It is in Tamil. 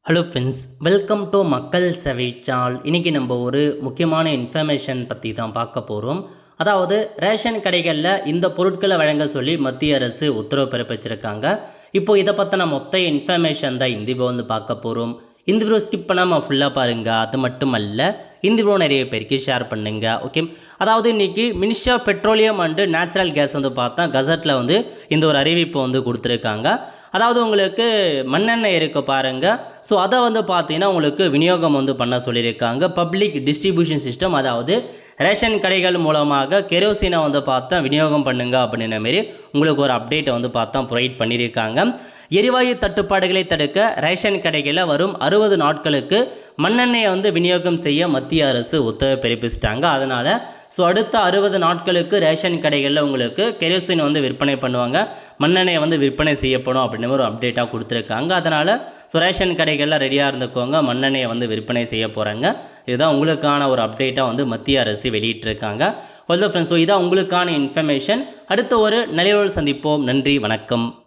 ஹலோ ஃப்ரெண்ட்ஸ், வெல்கம் டு மக்கள் சேவை சேனல். இன்றைக்கி நம்ம ஒரு முக்கியமான இன்ஃபர்மேஷன் பற்றி தான் பார்க்க போகிறோம். அதாவது ரேஷன் கடைகளில் இந்த பொருட்களை வழங்க சொல்லி மத்திய அரசு உத்தரவு பிறப்பிச்சிருக்காங்க. இப்போது இதை பற்றின மொத்த இன்ஃபர்மேஷன் தான் இந்த வீடியோ வந்து பார்க்க போகிறோம். இந்த வீடியோ ஸ்கிப் பண்ணாமல் ஃபுல்லாக பாருங்கள். அது மட்டும் அல்ல, இந்த வீடியோ நிறைய பேருக்கு ஷேர் பண்ணுங்க. ஓகே, அதாவது இன்றைக்கி ministry of petroleum and natural gas வந்து பார்த்தா கசட்டில் வந்து இந்த ஒரு அறிவிப்பு வந்து கொடுத்துருக்காங்க. அதாவது உங்களுக்கு மண்ணெண்ணெய் இருக்க பாருங்கள். ஸோ அதை வந்து பார்த்தீங்கன்னா உங்களுக்கு விநியோகம் வந்து பண்ண சொல்லியிருக்காங்க. பப்ளிக் டிஸ்ட்ரிபியூஷன் சிஸ்டம், அதாவது ரேஷன் கடைகள் மூலமாக கெரோசினை வந்து பார்த்தா விநியோகம் பண்ணுங்க அப்படின்ற மாரி உங்களுக்கு ஒரு அப்டேட்டை வந்து பார்த்தா ப்ரொவைட் பண்ணியிருக்காங்க. எரிவாயு தட்டுப்பாடுகளை தடுக்க ரேஷன் கடைகளில் வரும் 60 நாட்களுக்கு மண்ணெண்ணெயை வந்து விநியோகம் செய்ய மத்திய அரசு உத்தரவு பிறப்பிச்சிட்டாங்க. அதனால் அடுத்த 60 நாட்களுக்கு ரேஷன் கடைகளில் உங்களுக்கு கெரோசின் வந்து விற்பனை பண்ணுவாங்க, மண்ணெண்ணெயை வந்து விற்பனை செய்யப்படும் அப்படின்னு ஒரு அப்டேட்டாக கொடுத்துருக்காங்க. அதனால் ரேஷன் கடைகளில் ரெடியாக இருந்துக்கோங்க, மண்ணெண்ணெயை வந்து விற்பனை செய்ய போகிறாங்க. இதுதான் உங்களுக்கான ஒரு அப்டேட்டாக வந்து மத்திய அரசு வெளியிட்டிருக்காங்க. ஃப்ரெண்ட்ஸ், இதான் உங்களுக்கான இன்ஃபர்மேஷன். அடுத்த ஒரு நிலையோடு சந்திப்போம். நன்றி, வணக்கம்.